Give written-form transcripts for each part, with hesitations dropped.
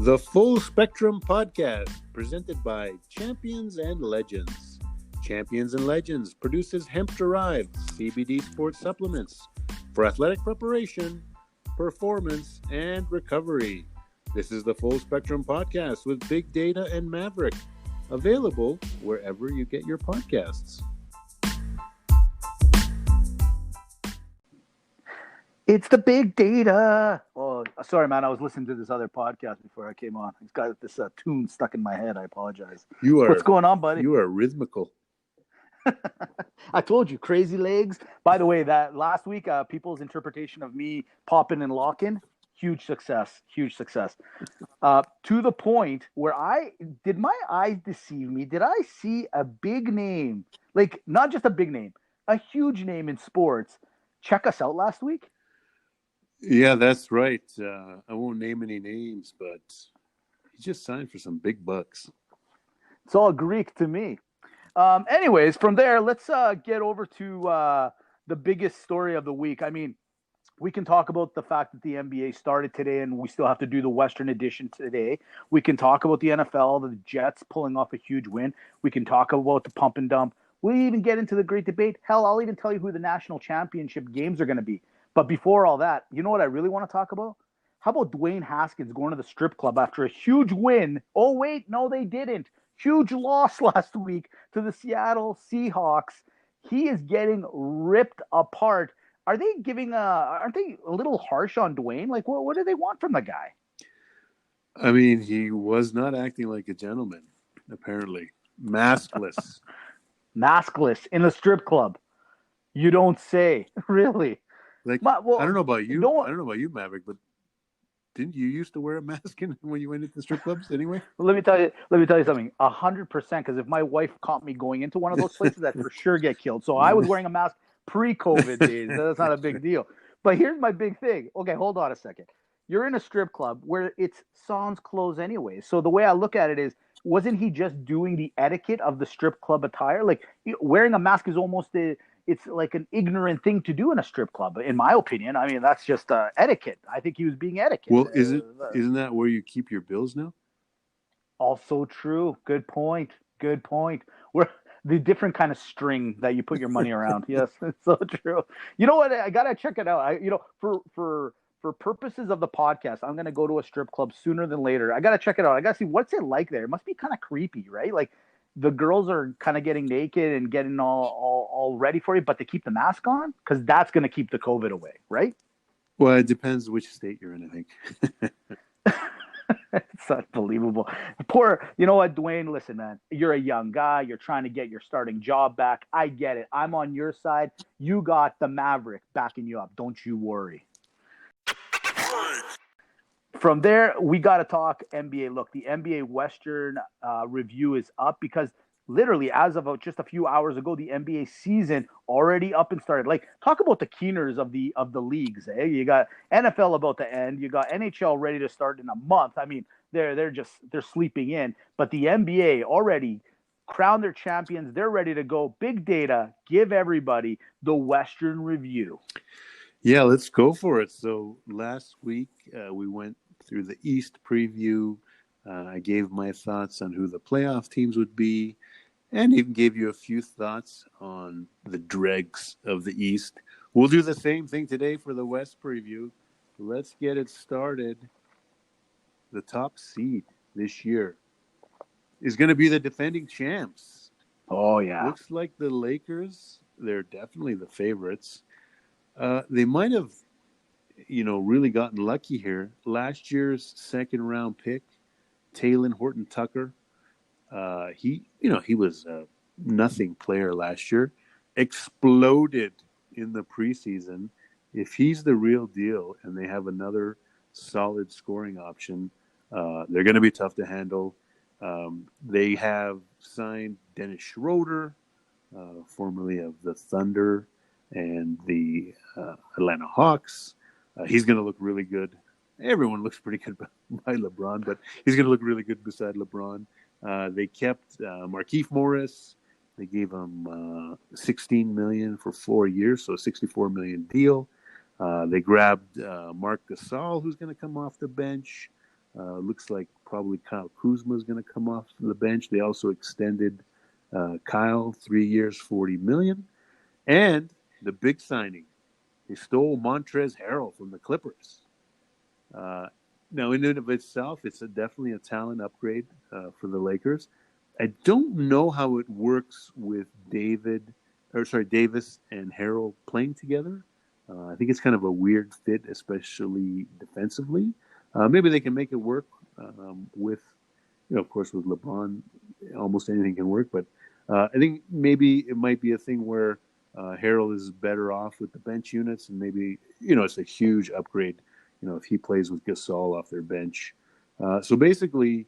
The Full Spectrum Podcast, presented by Champions and Legends. Champions and Legends produces hemp-derived CBD sports supplements for athletic preparation, performance, and recovery. This is the Full Spectrum Podcast with Big Data and Maverick, available wherever you get your podcasts. It's the big data. Oh, sorry, man. I was listening to this other podcast before I came on. It's got this tune stuck in my head. I apologize. What's going on, buddy? You are rhythmical. I told you, crazy legs. By the way, that last week, people's interpretation of me popping and locking, huge success. To the point where did my eyes deceive me? Did I see a big name, like not just a big name, a huge name in sports, check us out last week? Yeah, that's right. I won't name any names, but he just signed for some big bucks. It's all Greek to me. Anyways, from there, let's get over to the biggest story of the week. I mean, we can talk about the fact that the NBA started today and we still have to do the Western edition today. We can talk about the NFL, the Jets pulling off a huge win. We can talk about the pump and dump. We even get into the great debate. Hell, I'll even tell you who the national championship games are going to be. But before all that, you know what I really want to talk about? How about Dwayne Haskins going to the strip club after a huge win? Oh, wait, no, they didn't. Huge loss last week to the Seattle Seahawks. He is getting ripped apart. Aren't they a little harsh on Dwayne? Like, what do they want from the guy? I mean, he was not acting like a gentleman, apparently. Maskless. Maskless in the strip club. You don't say. Really? Like, I don't know about you. I don't know about you, Maverick, but didn't you used to wear a mask when you went into strip clubs anyway? Well, let me tell you something. 100%. Because if my wife caught me going into one of those places, I'd for sure get killed. So I was wearing a mask pre-COVID days. That's not a big deal. But here's my big thing. Okay, hold on a second. You're in a strip club where it's sans clothes anyway. So the way I look at it is, wasn't he just doing the etiquette of the strip club attire? Like, wearing a mask is almost it's like an ignorant thing to do in a strip club, in my opinion. I mean, that's just etiquette. I think he was being etiquette. Well, isn't that where you keep your bills now? Also true. Good point. Where the different kind of string that you put your money around. Yes, it's so true. You know what? I gotta check it out. For purposes of the podcast, I'm gonna go to a strip club sooner than later. I gotta check it out. I gotta see what's it like there. It must be kind of creepy, right? Like, the girls are kind of getting naked and getting all ready for you, but they keep the mask on because that's going to keep the COVID away, right? Well, it depends which state you're in, I think. It's unbelievable. You know what, Dwayne, listen, man, you're a young guy. You're trying to get your starting job back. I get it. I'm on your side. You got the Maverick backing you up. Don't you worry. From there, we got to talk NBA. Look, the NBA Western review is up because literally as of just a few hours ago, the NBA season already up and started. Like, talk about the keeners of the leagues. Eh? You got NFL about to end. You got NHL ready to start in a month. I mean, they're sleeping in. But the NBA already crowned their champions. They're ready to go. Big data. Give everybody the Western review. Yeah, let's go for it. So last week we went through the East preview. I gave my thoughts on who the playoff teams would be, and even gave you a few thoughts on the dregs of the East. We'll do the same thing today for the West preview. Let's get it started. The top seed this year is going to be the defending champs. Oh, yeah. Looks like the Lakers, they're definitely the favorites. They might have really gotten lucky here. Last year's second round pick, Talen Horton-Tucker, he was a nothing player last year, exploded in the preseason. If he's the real deal and they have another solid scoring option, they're going to be tough to handle. They have signed Dennis Schroeder, formerly of the Thunder and the Atlanta Hawks. He's going to look really good. Everyone looks pretty good by LeBron, but he's going to look really good beside LeBron. They kept Markieff Morris. They gave him $16 million for 4 years, so a $64 million deal. They grabbed Marc Gasol, who's going to come off the bench. Looks like probably Kyle Kuzma is going to come off the bench. They also extended Kyle 3 years, $40 million, and the big signing, they stole Montrezl Harrell from the Clippers. Now, in and of itself, it's definitely a talent upgrade for the Lakers. I don't know how it works with Davis and Harrell playing together. I think it's kind of a weird fit, especially defensively. Maybe they can make it work with, of course, with LeBron, almost anything can work. But I think maybe it might be a thing where Harrell is better off with the bench units, and maybe it's a huge upgrade. If he plays with Gasol off their bench. So basically,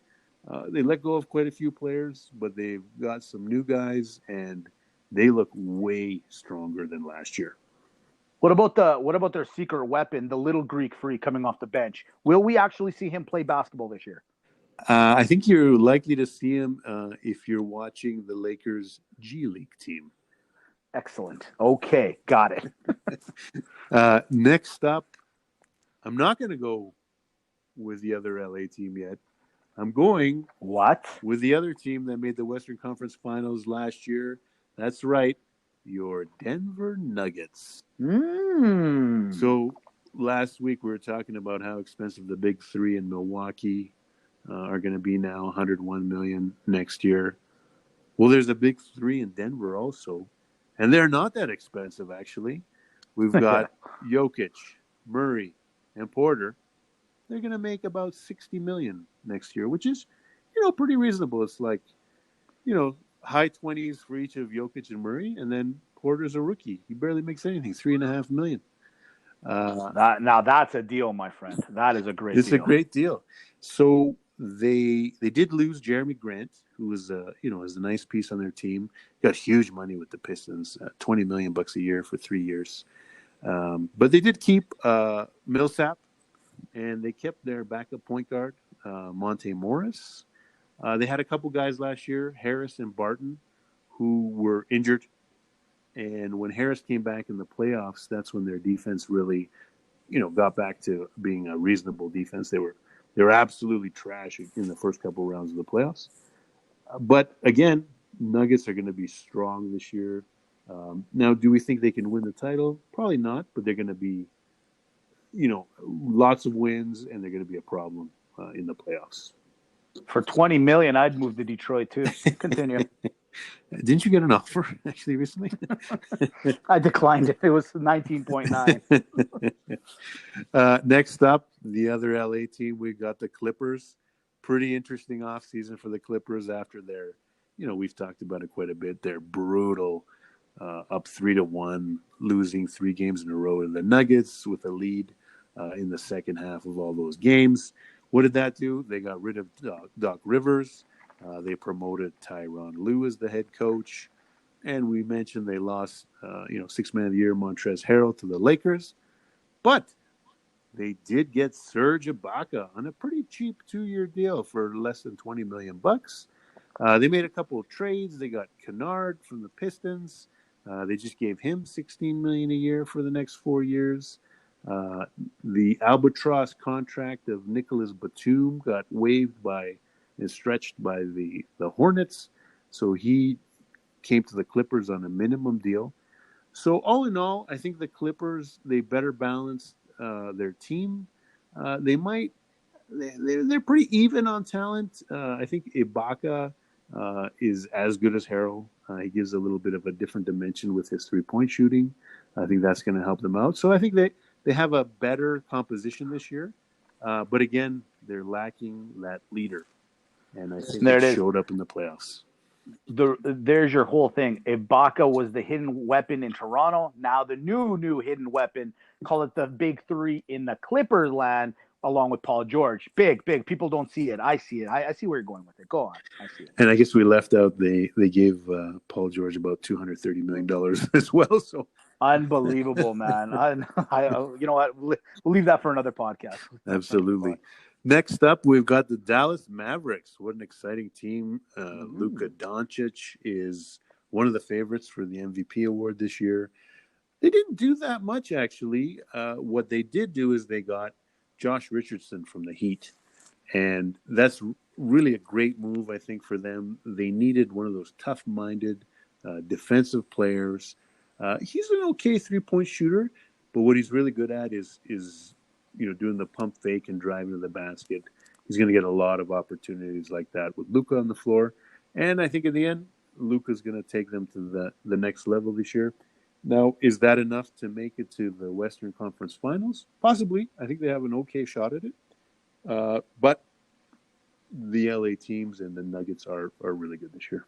they let go of quite a few players, but they've got some new guys, and they look way stronger than last year. What about their secret weapon, the little Greek freak coming off the bench? Will we actually see him play basketball this year? I think you're likely to see him if you're watching the Lakers G League team. Excellent. Okay, got it. Next up, I'm not going to go with the other LA team yet. I'm going with the other team that made the Western Conference Finals last year. That's right, your Denver Nuggets. So last week we were talking about how expensive the big three in Milwaukee are going to be now, $101 million next year. Well, there's a big three in Denver also, and they're not that expensive, actually. We've got Jokic, Murray, and Porter. They're going to make about $60 million next year, which is, pretty reasonable. It's like, high 20s for each of Jokic and Murray, and then Porter's a rookie. He barely makes anything, $3.5 million. Now that's a deal, my friend. That is a great deal. It's a great deal. So they did lose Jeremy Grant, who was is a nice piece on their team. Got huge money with the Pistons, $20 million a year for 3 years. But they did keep Millsap, and they kept their backup point guard, Monte Morris. They had a couple guys last year, Harris and Barton, who were injured. And when Harris came back in the playoffs, that's when their defense really, got back to being a reasonable defense. They were absolutely trash in the first couple rounds of the playoffs. But again, Nuggets are going to be strong this year. Now, do we think they can win the title? Probably not, but they're going to be, lots of wins, and they're going to be a problem in the playoffs. For $20 million, I'd move to Detroit too. Continue. Didn't you get an offer actually recently? I declined it. It was 19.9. Next up, the other LA team, we've got the Clippers. Pretty interesting offseason for the Clippers after their, we've talked about it quite a bit. They're brutal, up 3-1, losing 3 games in a row to the Nuggets with a lead in the second half of all those games. What did that do? They got rid of Doc Rivers. They promoted Tyronn Lue as the head coach. And we mentioned they lost, Sixth Man of the Year, Montrezl Harrell, to the Lakers. But they did get Serge Ibaka on a pretty cheap 2-year deal for less than $20 million. They made a couple of trades. They got Kennard from the Pistons. They just gave him $16 million a year for the next 4 years. The albatross contract of Nicholas Batum got waived and stretched by the Hornets. So he came to the Clippers on a minimum deal. So all in all, I think the Clippers, they better balanced their team. They're pretty even on talent. I think Ibaka is as good as Harrell. He gives a little bit of a different dimension with his 3-point shooting. I think that's going to help them out. So I think they have a better composition this year. But again, they're lacking that leader. And I think it showed up in the playoffs. There's your whole thing. Ibaka was the hidden weapon in Toronto. Now the new hidden weapon, call it the big three in the Clippers land, along with Paul George. Big. People don't see it. I see it. I see where you're going with it. Go on. I see it. And I guess we left out they gave Paul George about $230 million as well. So unbelievable, man. I you know what? We'll leave that for another podcast. Absolutely. Next up, we've got the Dallas Mavericks. What an exciting team. Luka Doncic is one of the favorites for the MVP award this year. They didn't do that much, actually. What they did do is they got Josh Richardson from the Heat. And that's really a great move, I think, for them. They needed one of those tough-minded defensive players. He's an okay three-point shooter, but what he's really good at is doing the pump fake and driving to the basket. He's going to get a lot of opportunities like that with Luka on the floor, and I think in the end, Luka's going to take them to the next level this year. Now, is that enough to make it to the Western Conference Finals? Possibly. I think they have an okay shot at it. But the LA teams and the Nuggets are really good this year.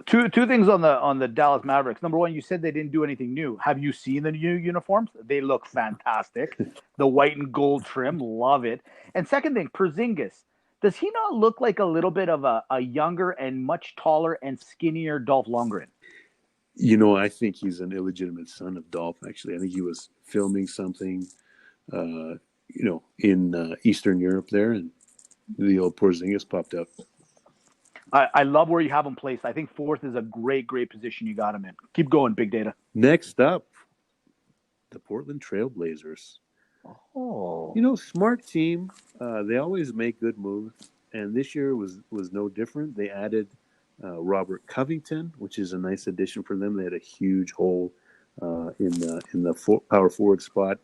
Two things on the Dallas Mavericks. Number one, you said they didn't do anything new. Have you seen the new uniforms? They look fantastic. The white and gold trim, love it. And second thing, Porzingis. Does he not look like a little bit of a younger and much taller and skinnier Dolph Lundgren? I think he's an illegitimate son of Dolph, actually. I think he was filming something, in Eastern Europe there, and the old Porzingis popped up. I love where you have him placed. I think fourth is a great position you got him in. Keep going, Big Data. Next up, the Portland Trailblazers. Oh. Smart team. They always make good moves, and this year was no different. They added Robert Covington, which is a nice addition for them. They had a huge hole in the power forward spot.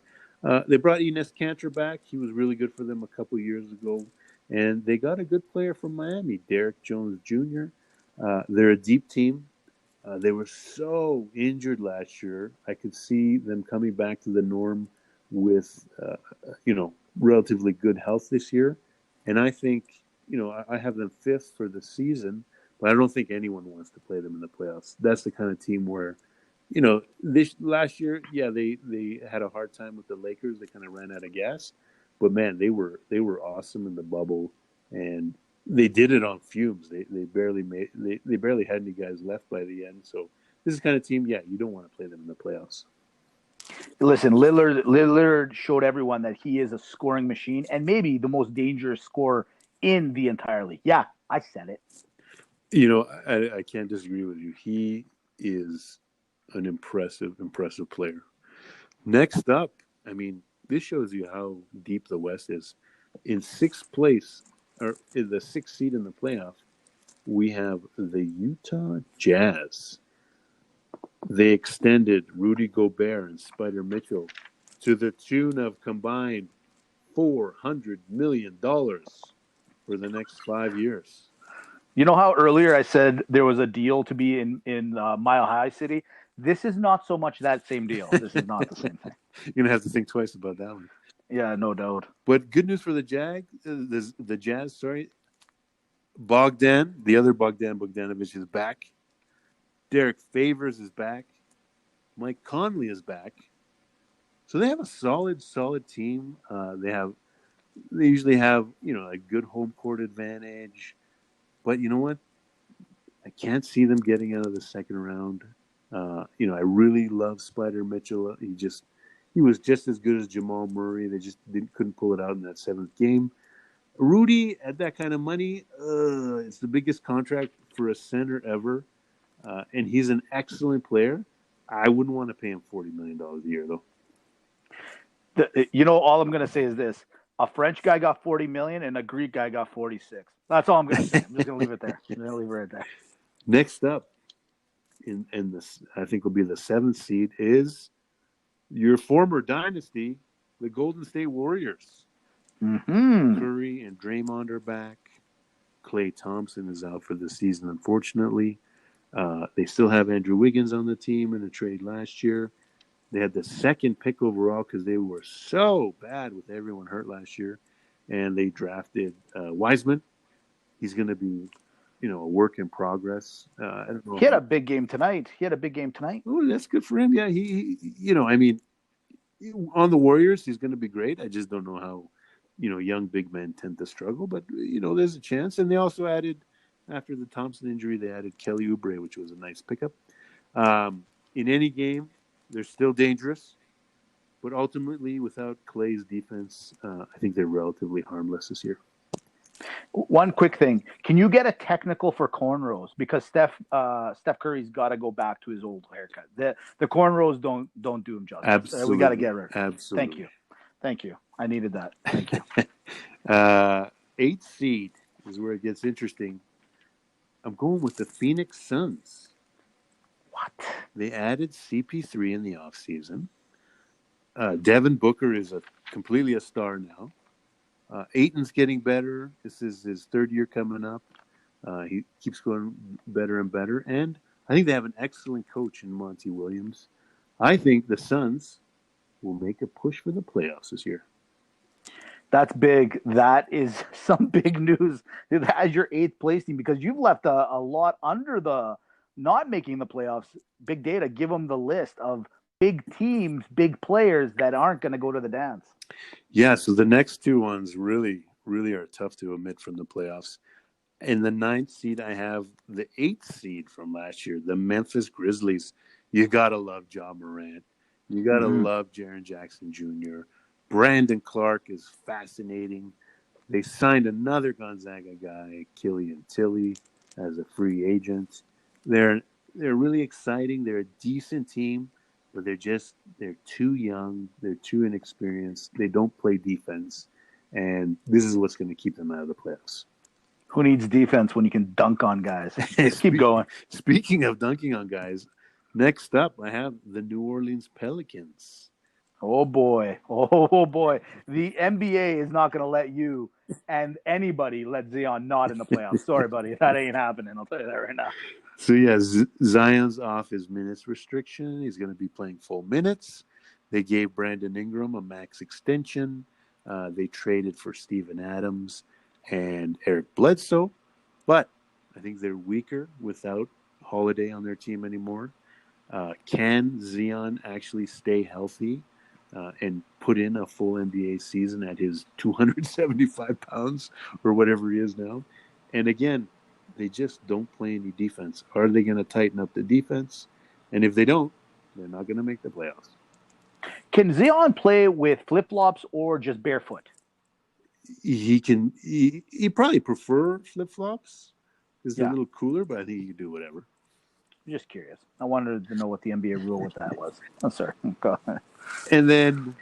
They brought Enes Kanter back. He was really good for them a couple years ago. And they got a good player from Miami, Derek Jones Jr. They're a deep team. They were so injured last year. I could see them coming back to the norm with, relatively good health this year. And I think, I have them fifth for the season, but I don't think anyone wants to play them in the playoffs. That's the kind of team where, this last year, yeah, they had a hard time with the Lakers. They kind of ran out of gas. But man, they were awesome in the bubble, and they did it on fumes. They barely had any guys left by the end. So this is the kind of team, yeah, you don't want to play them in the playoffs. Listen, Lillard showed everyone that he is a scoring machine and maybe the most dangerous scorer in the entire league. Yeah, I said it. I can't disagree with you. He is an impressive player. Next up, this shows you how deep the West is. In sixth place, or in the sixth seed in the playoff, we have the Utah Jazz. They extended Rudy Gobert and Spider Mitchell to the tune of combined $400 million for the next 5 years. You know how earlier I said there was a deal to be in Mile High City? This is not so much that same deal. This is not the same thing. You're going to have to think twice about that one. Yeah, no doubt. But good news for the Jazz, sorry. The other Bogdan Bogdanovic is back. Derek Favors is back. Mike Conley is back. So they have a solid team. They usually have, a good home court advantage. But you know what? I can't see them getting out of the second round. I really love Spider Mitchell. He was just as good as Jamal Murray. They just couldn't pull it out in that seventh game. Rudy, at that kind of money, it's the biggest contract for a center ever. And he's an excellent player. I wouldn't want to pay him $40 million a year, though. All I'm going to say is this. A French guy got $40 million and a Greek guy got 46. That's all I'm going to say. I'm just going to leave it there. I'm going to leave it right there. Next up, in this, I think will be the seventh seed, is your former dynasty, the Golden State Warriors. Mm-hmm. Curry and Draymond are back. Klay Thompson is out for the season, unfortunately. They still have Andrew Wiggins on the team in a trade last year. They had the second pick overall because they were so bad with everyone hurt last year. And they drafted Wiseman. He's going to be, a work in progress. I don't know. He had a big game tonight. Oh, that's good for him. Yeah, he on the Warriors, he's going to be great. I just don't know how, young big men tend to struggle. But, there's a chance. And they also added, after the Thompson injury, they added Kelly Oubre, which was a nice pickup. In any game, they're still dangerous. But ultimately, without Klay's defense, I think they're relatively harmless this year. One quick thing. Can you get a technical for cornrows? Because Steph Curry's got to go back to his old haircut. The cornrows don't do him justice. Absolutely. We got to get rid of it. Absolutely. Thank you. I needed that. Thank you. eighth seed is where it gets interesting. I'm going with the Phoenix Suns. What? They added CP3 in the offseason. Devin Booker is completely a star now. Aiton's getting better. This is his third year coming up. He keeps going better and better. And I think they have an excellent coach in Monty Williams. I think the Suns will make a push for the playoffs this year. That's big. That is some big news as your eighth place team, because you've left a lot under the not making the playoffs. Big data. Give them the list of big teams, big players that aren't going to go to the dance. Yeah, so the next two ones really, really are tough to omit from the playoffs. In the ninth seed, I have the eighth seed from last year, the Memphis Grizzlies. You got to love Ja Morant. You got to love Jaren Jackson Jr. Brandon Clark is fascinating. They signed another Gonzaga guy, Killian Tilly, as a free agent. They're really exciting. They're a decent team, but they're too young. They're too inexperienced. They don't play defense, and this is what's going to keep them out of the playoffs. Who needs defense when you can dunk on guys? Keep going. Speaking of dunking on guys, next up I have the New Orleans Pelicans. Oh boy. Oh boy. The NBA is not going to let you and anybody let Zion not in the playoffs. Sorry, buddy. That ain't happening. I'll tell you that right now. So, yeah, Zion's off his minutes restriction. He's going to be playing full minutes. They gave Brandon Ingram a max extension. They traded for Steven Adams and Eric Bledsoe. But I think they're weaker without Holiday on their team anymore. Can Zion actually stay healthy and put in a full NBA season at his 275 pounds or whatever he is now? And again, they just don't play any defense. Are they going to tighten up the defense? And if they don't, they're not going to make the playoffs. Can Zion play with flip-flops or just barefoot? He can. He probably prefer flip-flops because they're Yeah. a little cooler, but I think he can do whatever. I'm just curious. I wanted to know what the NBA rule with that was. Oh, sorry. Go ahead. And then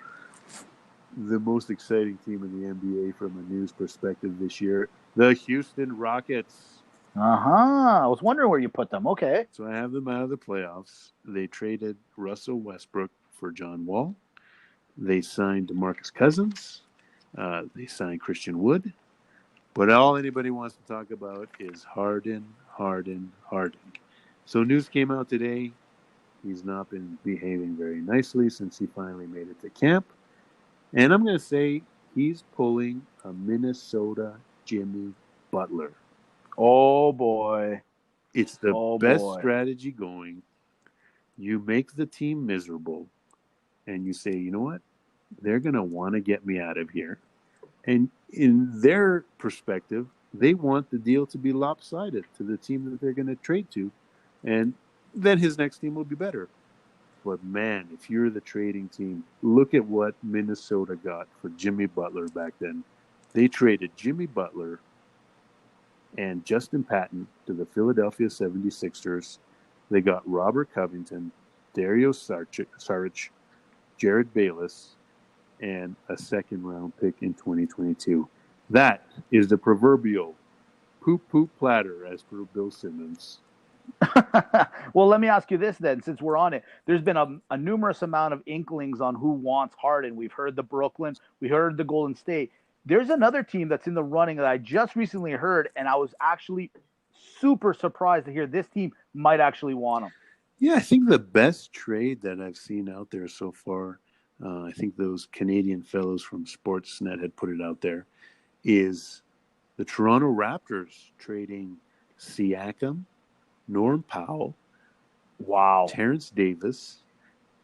the most exciting team in the NBA from a news perspective this year, the Houston Rockets. I was wondering where you put them. Okay. So I have them out of the playoffs. They traded Russell Westbrook for John Wall. They signed DeMarcus Cousins. They signed Christian Wood. But all anybody wants to talk about is Harden. So news came out today. He's not been behaving very nicely since he finally made it to camp. And I'm going to say he's pulling a Minnesota Jimmy Butler. Oh, boy. It's the best strategy going. You make the team miserable, and you say, you know what? They're going to want to get me out of here. And in their perspective, they want the deal to be lopsided to the team that they're going to trade to. And then his next team will be better. But, man, if you're the trading team, look at what Minnesota got for Jimmy Butler back then. They traded Jimmy Butler and Justin Patton to the Philadelphia 76ers. They got Robert Covington, Dario Saric, Jared Bayless, and a second-round pick in 2022. That is the proverbial poop platter, as per Bill Simmons. Well, let me ask you this then, since we're on it. There's been a numerous amount of inklings on who wants Harden. We've heard the Brooklyn. We heard the Golden State. There's another team that's in the running that I just recently heard, and I was actually super surprised to hear this team might actually want him. Yeah, I think the best trade that I've seen out there so far, I think those Canadian fellows from Sportsnet had put it out there, is the Toronto Raptors trading Siakam, Norm Powell, Terrence Davis,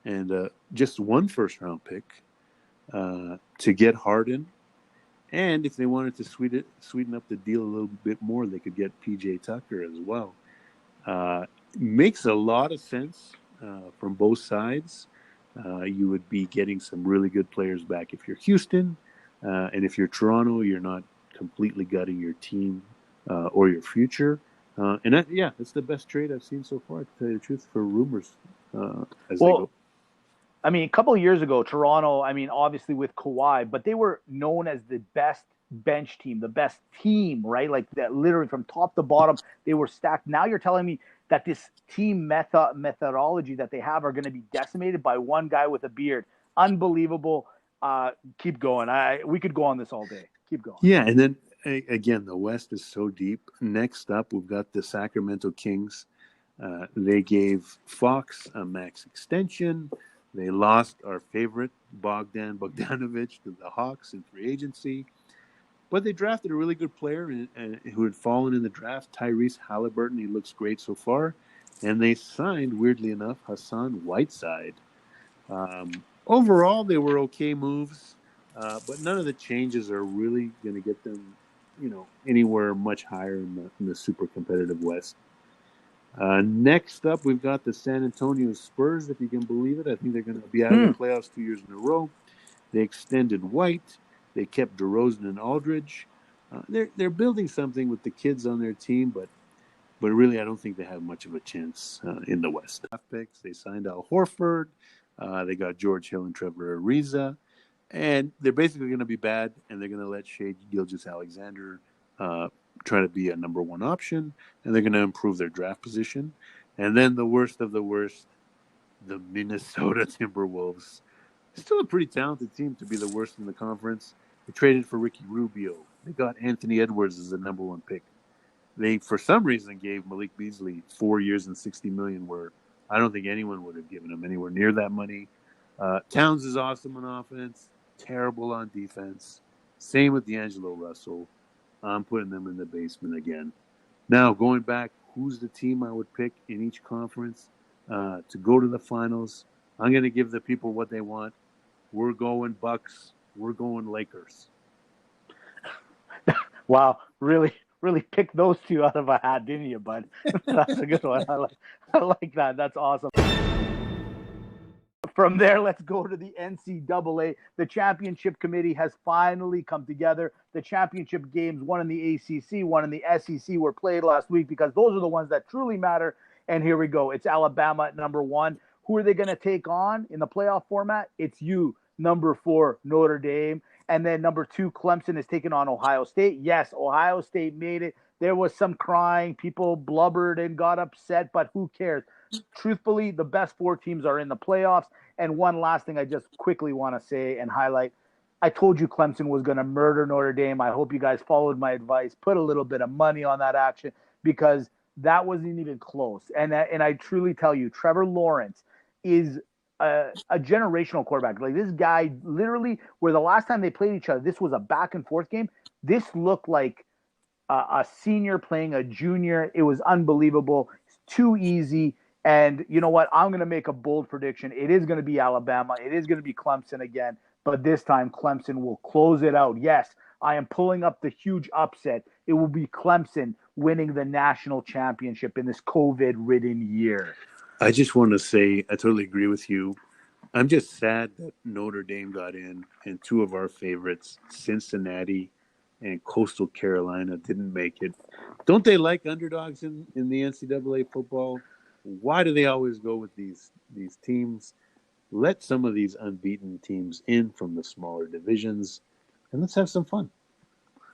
and just one first-round pick to get Harden. And if they wanted to sweeten up the deal a little bit more, they could get PJ Tucker as well. Makes a lot of sense from both sides. You would be getting some really good players back if you're Houston. And if you're Toronto, you're not completely gutting your team or your future. It's the best trade I've seen so far, to tell you the truth, for rumors as they go. I mean, a couple of years ago, Toronto, I mean, obviously with Kawhi, but they were known as the best bench team, the best team, right? Like that, literally from top to bottom, they were stacked. Now you're telling me that this team methodology that they have are going to be decimated by one guy with a beard. Unbelievable. Keep going. We could go on this all day. Keep going. Yeah, and then again, the West is so deep. Next up, we've got the Sacramento Kings. They gave Fox a max extension. They lost our favorite Bogdan Bogdanovic to the Hawks in free agency. But they drafted a really good player who had fallen in the draft, Tyrese Halliburton. He looks great so far. And they signed, weirdly enough, Hassan Whiteside. Overall, they were okay moves, but none of the changes are really going to get them, anywhere much higher in the super competitive West. Next up, we've got the San Antonio Spurs, if you can believe it. I think they're going to be out of the playoffs 2 years in a row. They extended White. They kept DeRozan and Aldridge. They're building something with the kids on their team, but really, I don't think they have much of a chance in the West. Draft picks. They signed Al Horford. They got George Hill and Trevor Ariza. And they're basically going to be bad, and they're going to let Shai Gilgeous-Alexander try to be a number one option, and they're going to improve their draft position. And then the worst of the worst, the Minnesota Timberwolves. Still a pretty talented team to be the worst in the conference. They traded for Ricky Rubio. They got Anthony Edwards as the number one pick. They, for some reason, gave Malik Beasley 4 years and $60 million, where I don't think anyone would have given him anywhere near that money. Towns is awesome on offense, terrible on defense. Same with D'Angelo Russell. I'm putting them in the basement again. Now, going back, who's the team I would pick in each conference to go to the finals? I'm going to give the people what they want. We're going Bucks. We're going Lakers. Wow, really picked those two out of a hat, didn't you, bud? That's a good one. I like that. That's awesome. From there, let's go to the NCAA. The championship committee has finally come together. The championship games, one in the ACC, one in the SEC, were played last week because those are the ones that truly matter. And here we go. It's Alabama at number one. Who are they going to take on in the playoff format? It's number 4, Notre Dame. And then number 2, Clemson is taking on Ohio State. Yes, Ohio State made it. There was some crying. People blubbered and got upset, but who cares? Truthfully, the best 4 teams are in the playoffs. And one last thing I just quickly want to say and highlight. I told you Clemson was going to murder Notre Dame. I hope you guys followed my advice. Put a little bit of money on that action because that wasn't even close. And I truly tell you, Trevor Lawrence is a generational quarterback. Like this guy, literally, where the last time they played each other, this was a back and forth game. This looked like a senior playing a junior. It was unbelievable. It's too easy. And you know what? I'm going to make a bold prediction. It is going to be Alabama. It is going to be Clemson again. But this time, Clemson will close it out. Yes, I am pulling up the huge upset. It will be Clemson winning the national championship in this COVID-ridden year. I just want to say I totally agree with you. I'm just sad that Notre Dame got in and 2 of our favorites, Cincinnati and Coastal Carolina, didn't make it. Don't they like underdogs in the NCAA football? Why do they always go with these teams? Let some of these unbeaten teams in from the smaller divisions, and let's have some fun.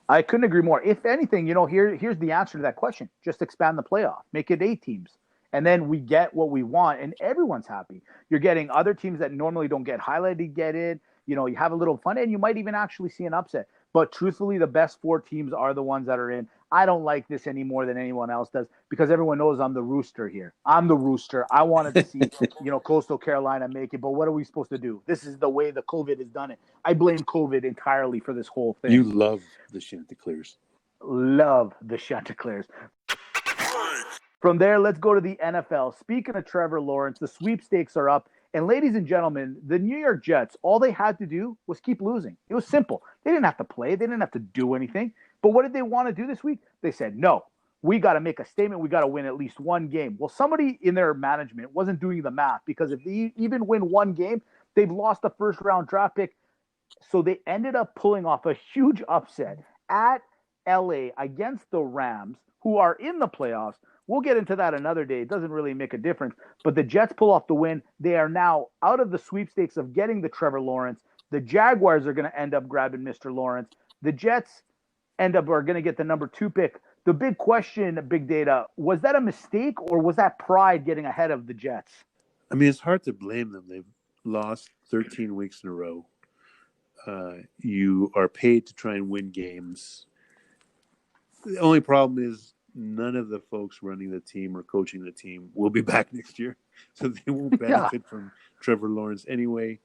I couldn't agree more. If anything, here's the answer to that question. Just expand the playoff. Make it 8 teams. And then we get what we want, and everyone's happy. You're getting other teams that normally don't get highlighted get in. You have a little fun, and you might even actually see an upset. But truthfully, the best 4 teams are the ones that are in. I don't like this any more than anyone else does because everyone knows I'm the rooster here. I'm the rooster. I wanted to see, Coastal Carolina make it, but what are we supposed to do? This is the way the COVID has done it. I blame COVID entirely for this whole thing. You love the Chanticleers. Love the Chanticleers. From there, let's go to the NFL. Speaking of Trevor Lawrence, the sweepstakes are up. And ladies and gentlemen, the New York Jets, all they had to do was keep losing. It was simple. They didn't have to play. They didn't have to do anything. But what did they want to do this week? They said, no, we got to make a statement. We got to win at least one game. Well, somebody in their management wasn't doing the math because if they even win one game, they've lost the first-round draft pick. So they ended up pulling off a huge upset at L.A. against the Rams, who are in the playoffs. We'll get into that another day. It doesn't really make a difference. But the Jets pull off the win. They are now out of the sweepstakes of getting the Trevor Lawrence. The Jaguars are going to end up grabbing Mr. Lawrence. The Jets end up are going to get the number 2 pick. The big question, Big Data, was that a mistake or was that pride getting ahead of the Jets? I mean, it's hard to blame them. They've lost 13 weeks in a row. You are paid to try and win games. The only problem is none of the folks running the team or coaching the team will be back next year, so they won't benefit from Trevor Lawrence anyway.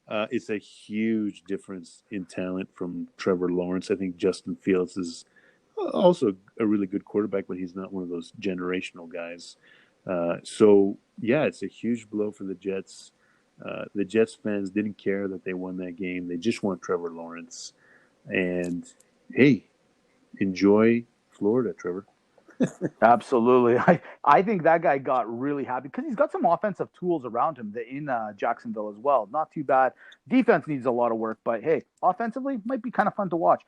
It's a huge difference in talent from Trevor Lawrence. I think Justin Fields is also a really good quarterback, but he's not one of those generational guys. It's a huge blow for the Jets. The Jets fans didn't care that they won that game. They just want Trevor Lawrence. And, hey, enjoy Florida, Trevor. Absolutely. I think that guy got really happy because he's got some offensive tools around him in Jacksonville as well. Not too bad. Defense needs a lot of work, but hey, offensively might be kind of fun to watch.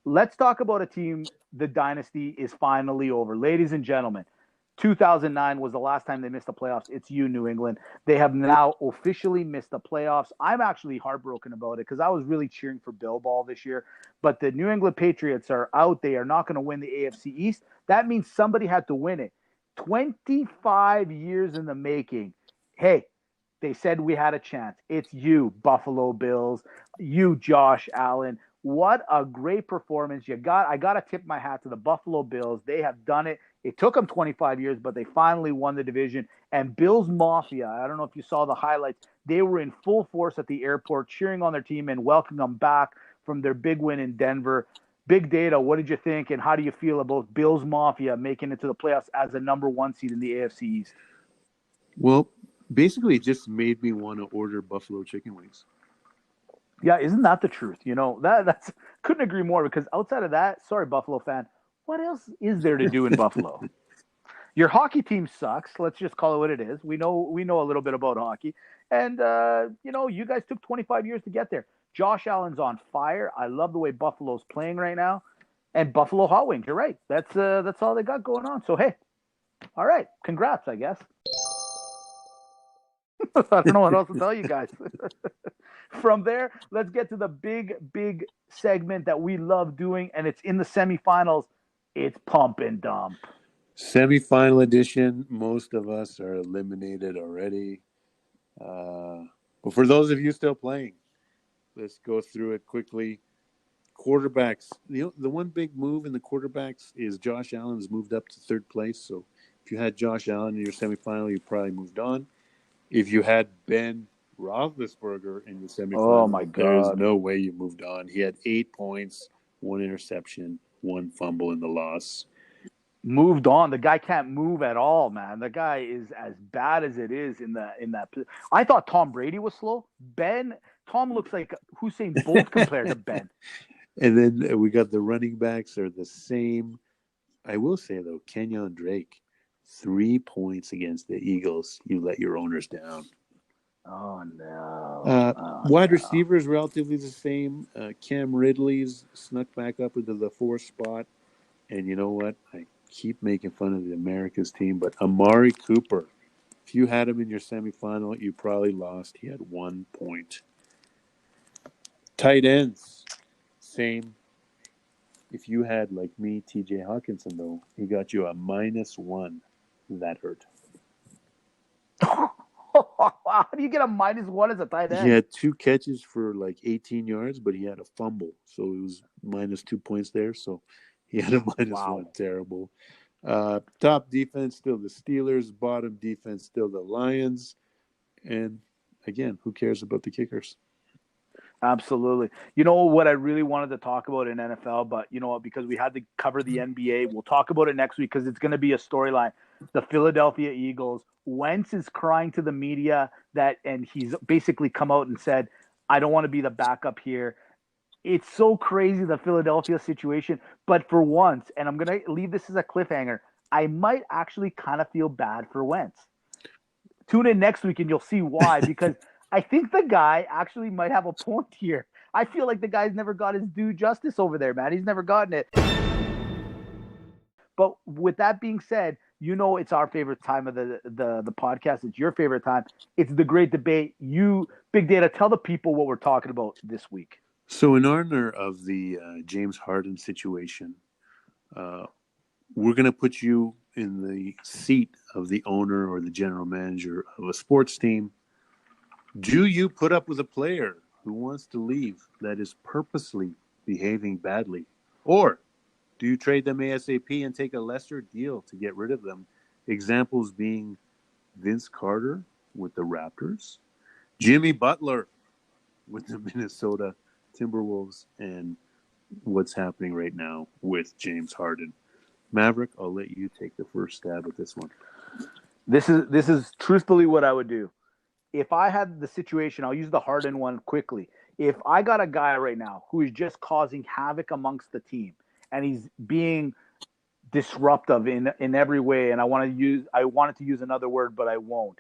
Let's talk about a team. The dynasty is finally over. Ladies and gentlemen, 2009 was the last time they missed the playoffs. It's you, New England. They have now officially missed the playoffs. I'm actually heartbroken about it because I was really cheering for Bill Ball this year. But the New England Patriots are out. They are not going to win the AFC East. That means somebody had to win it. 25 years in the making. Hey, they said we had a chance. It's you, Buffalo Bills. You, Josh Allen. What a great performance. I got to tip my hat to the Buffalo Bills. They have done it. It took them 25 years, but they finally won the division. And Bills Mafia, I don't know if you saw the highlights, they were in full force at the airport cheering on their team and welcoming them back from their big win in Denver. Big Data, what did you think, and how do you feel about Bills Mafia making it to the playoffs as a number 1 seed in the AFC East? Well, basically it just made me want to order buffalo chicken wings. Yeah, isn't that the truth? That's couldn't agree more because outside of that, sorry, Buffalo fan, what else is there to do in Buffalo? Your hockey team sucks. Let's just call it what it is. We know a little bit about hockey. And, you guys took 25 years to get there. Josh Allen's on fire. I love the way Buffalo's playing right now. And Buffalo Hot Wings, you're right. That's all they got going on. So, hey, all right. Congrats, I guess. I don't know what else to tell you guys. From there, let's get to the big segment that we love doing, and it's in the semifinals. It's pump and dump. Semifinal edition. Most of us are eliminated already. But for those of you still playing, let's go through it quickly. Quarterbacks. The one big move in the quarterbacks is Josh Allen's moved up to 3rd place. So if you had Josh Allen in your semifinal, you probably moved on. If you had Ben Roethlisberger in the semifinal, oh my God, there's no way you moved on. He had 8 points, 1 interception, 1 fumble in the loss. Moved on. The guy can't move at all, man. The guy is as bad as it is in that. I thought Tom Brady was slow. Tom looks like Usain Bolt compared to Ben. And then we got the running backs are the same. I will say though, Kenyon Drake, 3 points against the Eagles. You let your owners down. Oh no. Wide receivers relatively the same. Cam Ridley's snuck back up into the 4th spot. And you know what? I keep making fun of the America's team, but Amari Cooper, if you had him in your semifinal, you probably lost. He had 1 point. Tight ends, same. If you had, like me, TJ Hawkinson, though, he got you a -1. That hurt. How do you get a -1 as a tight end? He had 2 catches for like 18 yards, but he had a fumble. So it was -2 points there. So he had a -1. Terrible. Top defense, still the Steelers. Bottom defense, still the Lions. And again, who cares about the kickers? Absolutely. You know what I really wanted to talk about in NFL, but you know what, because we had to cover the NBA, we'll talk about it next week because it's going to be a storyline. The Philadelphia Eagles. Wentz is crying to the media and he's basically come out and said, I don't want to be the backup here. It's so crazy, the Philadelphia situation. But for once, and I'm going to leave this as a cliffhanger, I might actually kind of feel bad for Wentz. Tune in next week and you'll see why, because I think the guy actually might have a point here. I feel like the guy's never got his due justice over there, man. He's never gotten it. But with that being said, it's our favorite time of the podcast. It's your favorite time. It's the great debate. You, Big Data, tell the people what we're talking about this week. So, in honor of the James Harden situation, uh, we're going to put you in the seat of the owner or the general manager of a sports team. Do you put up with a player who wants to leave that is purposely behaving badly? Or do you trade them ASAP and take a lesser deal to get rid of them? Examples being Vince Carter with the Raptors, Jimmy Butler with the Minnesota Timberwolves, and what's happening right now with James Harden. Maverick, I'll let you take the first stab at this one. This is truthfully what I would do. If I had the situation, I'll use the Harden one quickly. If I got a guy right now who is just causing havoc amongst the team and he's being disruptive in every way, and I wanted to use another word, but I won't.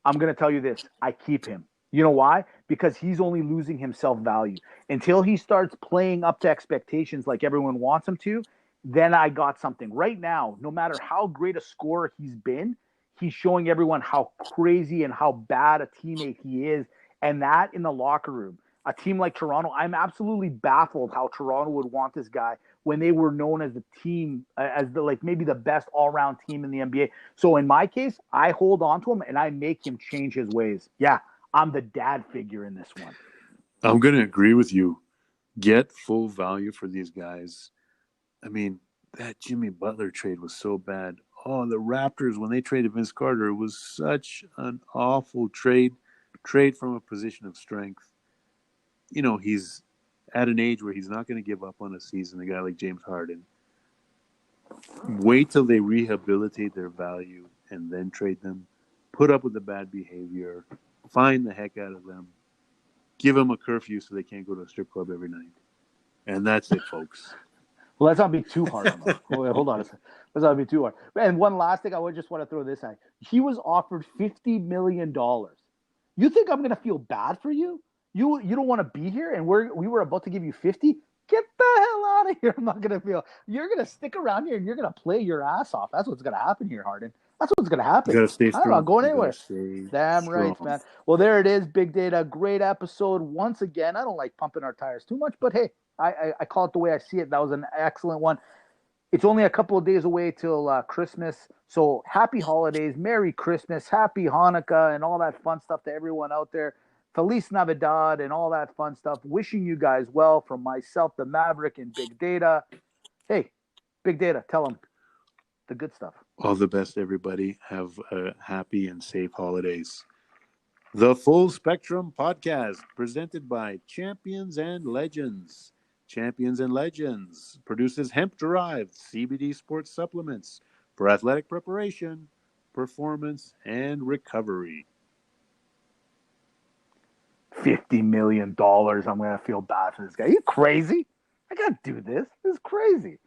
I'm going to tell you this. I keep him. You know why? Because he's only losing himself value. Until he starts playing up to expectations like everyone wants him to, then I got something. Right now, no matter how great a scorer he's been, he's showing everyone how crazy and how bad a teammate he is. And that in the locker room. A team like Toronto, I'm absolutely baffled how Toronto would want this guy when they were known as the team, as the like maybe the best all-around team in the NBA. So in my case, I hold on to him and I make him change his ways. Yeah, I'm the dad figure in this one. I'm going to agree with you. Get full value for these guys. I mean, that Jimmy Butler trade was so bad. Oh, the Raptors, when they traded Vince Carter, it was such an awful trade. Trade from a position of strength. You know, he's at an age where he's not going to give up on a season, a guy like James Harden. Wait till they rehabilitate their value and then trade them. Put up with the bad behavior. Fine the heck out of them. Give them a curfew so they can't go to a strip club every night. And that's it, folks. Well, let's not be too hard on him. Hold on a second. Let's not be too hard. And one last thing, I would just want to throw this at. He was offered $50 million. You think I'm going to feel bad for you? You don't want to be here, and we were about to give you 50? Get the hell out of here. I'm not going to feel. You're going to stick around here, and you're going to play your ass off. That's what's going to happen here, Harden. That's what's going to happen. You got to stay I'm not strong. going anywhere. Damn Strong. right, man. Well, there it is, Big Data. Great episode once again. I don't like pumping our tires too much, but hey, I call it the way I see it. That was an excellent one. It's only a couple of days away till Christmas. So happy holidays, Merry Christmas, Happy Hanukkah, and all that fun stuff to everyone out there. Feliz Navidad and all that fun stuff. Wishing you guys well from myself, the Maverick, and Big Data. Hey, Big Data, tell them the good stuff. All the best, everybody. Have happy and safe holidays. The Full Spectrum Podcast, presented by Champions and Legends. Champions and Legends produces hemp-derived CBD sports supplements for athletic preparation, performance, and recovery. $50 million. I'm going to feel bad for this guy. Are you crazy? I got to do this. This is crazy.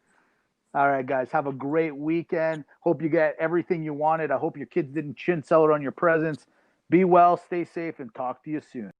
All right, guys, have a great weekend. Hope you get everything you wanted. I hope your kids didn't chintz out on your presents. Be well, stay safe, and talk to you soon.